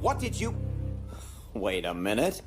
What did you... Wait a minute.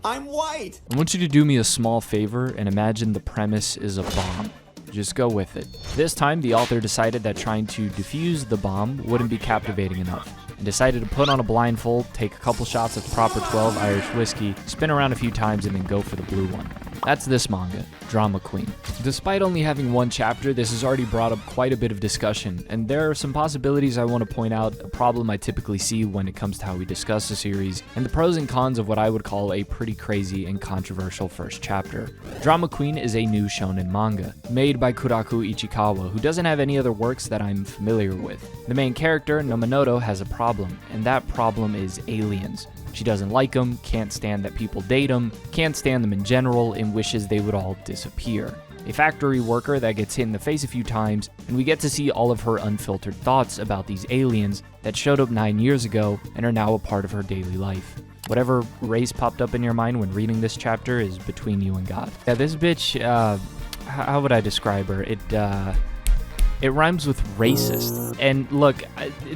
I'm white! I want you to do me a small favor and imagine the premise is a bomb. Just go with it. This time, the author decided that trying to defuse the bomb wouldn't be captivating enough, and decided to put on a blindfold, take a couple shots of the proper 12 Irish whiskey, spin around a few times, and then go for the blue one. That's this manga, Drama Queen. Despite only having one chapter, this has already brought up quite a bit of discussion, and there are some possibilities I want to point out, a problem I typically see when it comes to how we discuss the series, and the pros and cons of what I would call a pretty crazy and controversial first chapter. Drama Queen is a new shonen manga, made by Kuraku Ichikawa, who doesn't have any other works that I'm familiar with. The main character, Nomonoto, has a problem, and that problem is aliens. She doesn't like them, can't stand that people date them, can't stand them in general, and wishes they would all disappear. A factory worker that gets hit in the face a few times, and we get to see all of her unfiltered thoughts about these aliens that showed up 9 years ago and are now a part of her daily life. Whatever race popped up in your mind when reading this chapter is between you and God. Yeah, this bitch, how would I describe her? It rhymes with racist. And look,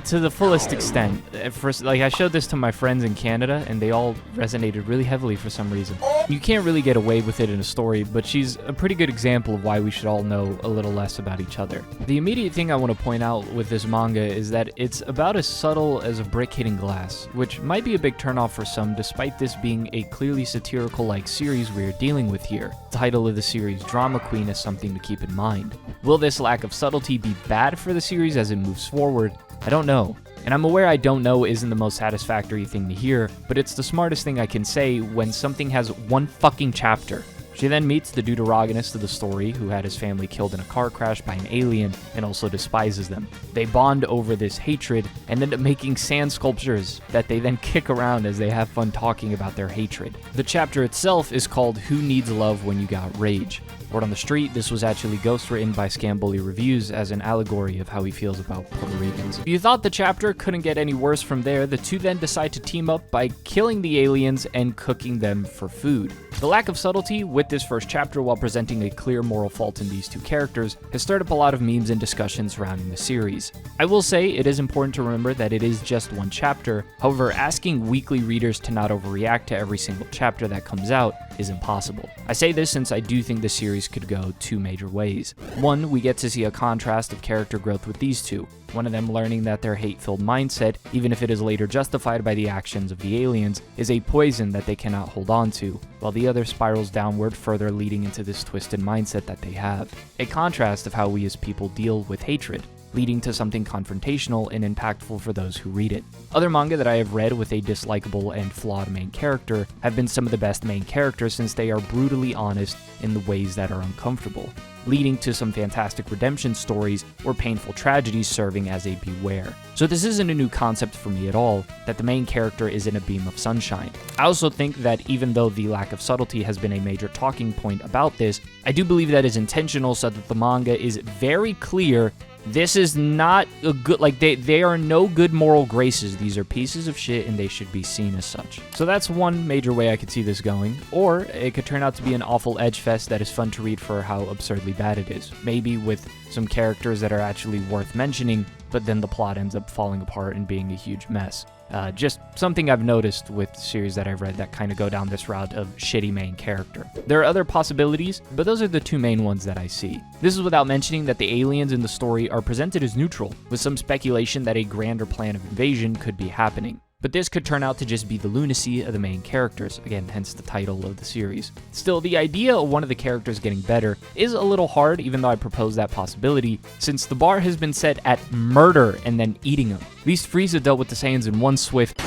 to the fullest extent, first, like I showed this to my friends in Canada and they all resonated really heavily for some reason. You can't really get away with it in a story, but she's a pretty good example of why we should all know a little less about each other. The immediate thing I want to point out with this manga is that it's about as subtle as a brick hitting glass, which might be a big turnoff for some despite this being a clearly satirical-like series we're dealing with here. The title of the series, Drama Queen, is something to keep in mind. Will this lack of subtlety be bad for the series as it moves forward? I don't know. And I'm aware I don't know isn't the most satisfactory thing to hear, but it's the smartest thing I can say when something has one fucking chapter. She then meets the protagonist of the story, who had his family killed in a car crash by an alien and also despises them. They bond over this hatred and end up making sand sculptures that they then kick around as they have fun talking about their hatred. The chapter itself is called Who Needs Love When You Got Rage? Word on the street, this was actually ghostwritten by Scambully Reviews as an allegory of how he feels about Puerto Ricans. If you thought the chapter couldn't get any worse from there, the two then decide to team up by killing the aliens and cooking them for food. The lack of subtlety with this first chapter, while presenting a clear moral fault in these two characters, has stirred up a lot of memes and discussion surrounding the series. I will say it is important to remember that it is just one chapter, however asking weekly readers to not overreact to every single chapter that comes out is impossible. I say this since I do think the series could go two major ways. One, we get to see a contrast of character growth with these two, one of them learning that their hate-filled mindset, even if it is later justified by the actions of the aliens, is a poison that they cannot hold on to, while the other spirals downward, further leading into this twisted mindset that they have. A contrast of how we as people deal with hatred, leading to something confrontational and impactful for those who read it. Other manga that I have read with a dislikable and flawed main character have been some of the best main characters since they are brutally honest in the ways that are uncomfortable, leading to some fantastic redemption stories or painful tragedies serving as a beware. So this isn't a new concept for me at all, that the main character isn't a beam of sunshine. I also think that even though the lack of subtlety has been a major talking point about this, I do believe that is intentional so that the manga is very clear this is not a good, like, they are no good moral graces. These are pieces of shit and they should be seen as such. So that's one major way I could see this going. Or it could turn out to be an awful edge fest that is fun to read for how absurdly bad it is. Maybe with some characters that are actually worth mentioning, but then the plot ends up falling apart and being a huge mess. Just something I've noticed with series that I've read that kind of go down this route of shitty main character. There are other possibilities, but those are the two main ones that I see. This is without mentioning that the aliens in the story are presented as neutral, with some speculation that a grander plan of invasion could be happening. But this could turn out to just be the lunacy of the main characters, again, hence the title of the series. Still, the idea of one of the characters getting better is a little hard, even though I propose that possibility, since the bar has been set at murder and then eating them. At least Frieza dealt with the Saiyans in one swift.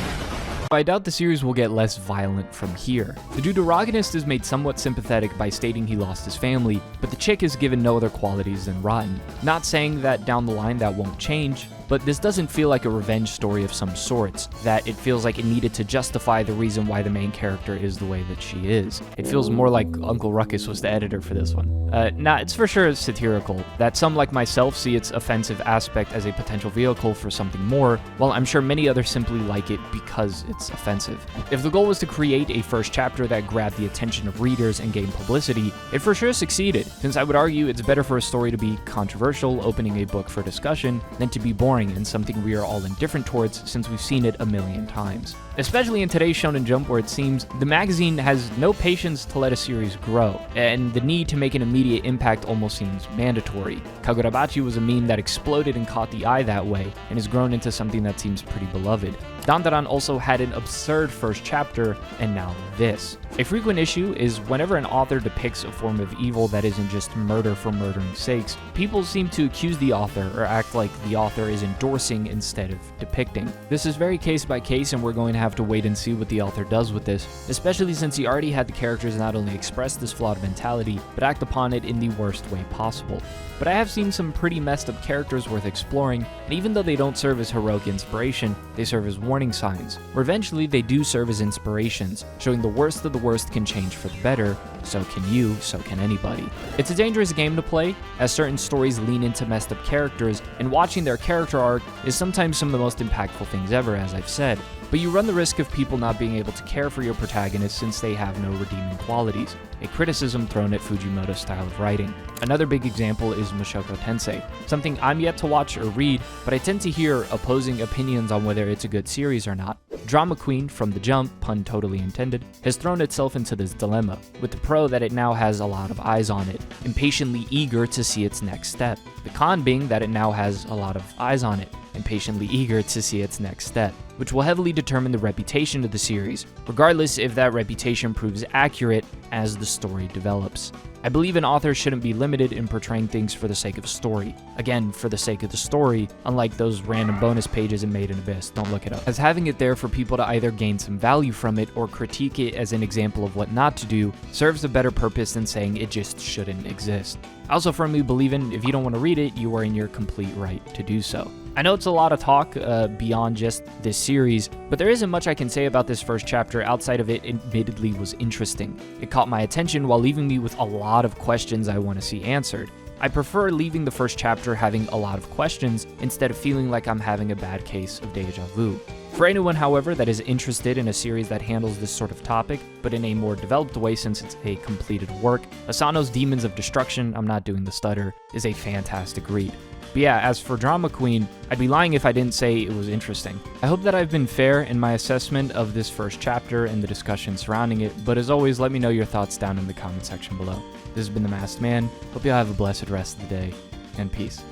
I doubt the series will get less violent from here. The deuteragonist is made somewhat sympathetic by stating he lost his family, but the chick is given no other qualities than rotten. Not saying that down the line that won't change, but this doesn't feel like a revenge story of some sorts, that it feels like it needed to justify the reason why the main character is the way that she is. It feels more like Uncle Ruckus was the editor for this one. It's for sure satirical, that some like myself see its offensive aspect as a potential vehicle for something more, while I'm sure many others simply like it because it's that's offensive. If the goal was to create a first chapter that grabbed the attention of readers and gained publicity, it for sure succeeded, since I would argue it's better for a story to be controversial, opening a book for discussion, than to be boring and something we are all indifferent towards since we've seen it a million times. Especially in today's Shonen Jump, where it seems the magazine has no patience to let a series grow, and the need to make an immediate impact almost seems mandatory. Kagurabachi was a meme that exploded and caught the eye that way, and has grown into something that seems pretty beloved. Dandadan also had an absurd first chapter, and now this. A frequent issue is whenever an author depicts a form of evil that isn't just murder for murdering's sakes, people seem to accuse the author or act like the author is endorsing instead of depicting. This is very case by case, and we're going to have to wait and see what the author does with this, especially since he already had the characters not only express this flawed mentality, but act upon it in the worst way possible. But I have seen some pretty messed up characters worth exploring, and even though they don't serve as heroic inspiration, they serve as warning signs, where eventually they do serve as inspirations, showing the worst of the worst can change for the better, so can you, so can anybody. It's a dangerous game to play, as certain stories lean into messed up characters, and watching their character arc is sometimes some of the most impactful things ever, as I've said. But you run the risk of people not being able to care for your protagonist since they have no redeeming qualities, a criticism thrown at Fujimoto's style of writing. Another big example is Mushoku Tensei, something I'm yet to watch or read, but I tend to hear opposing opinions on whether it's a good series or not. Drama Queen from the jump, pun totally intended, has thrown itself into this dilemma, with the pro that it now has a lot of eyes on it, impatiently eager to see its next step. The con being that it now has a lot of eyes on it, impatiently eager to see its next step, which will heavily determine the reputation of the series, regardless if that reputation proves accurate as the story develops. I believe an author shouldn't be limited in portraying things for the sake of story. Again, for the sake of the story, unlike those random bonus pages in Made in Abyss, don't look it up. As having it there for people to either gain some value from it or critique it as an example of what not to do serves a better purpose than saying it just shouldn't exist. I also firmly believe if you don't want to read it, you are in your complete right to do so. I know it's a lot of talk beyond just this series, but there isn't much I can say about this first chapter outside of it admittedly was interesting. It caught my attention while leaving me with a lot of questions I want to see answered. I prefer leaving the first chapter having a lot of questions instead of feeling like I'm having a bad case of deja vu. For anyone, however, that is interested in a series that handles this sort of topic, but in a more developed way since it's a completed work, Asano's Demons of Destruction, I'm not doing the stutter, is a fantastic read. But yeah, as for Drama Queen, I'd be lying if I didn't say it was interesting. I hope that I've been fair in my assessment of this first chapter and the discussion surrounding it, but as always, let me know your thoughts down in the comment section below. This has been The Masked Man. Hope you all have a blessed rest of the day, and peace.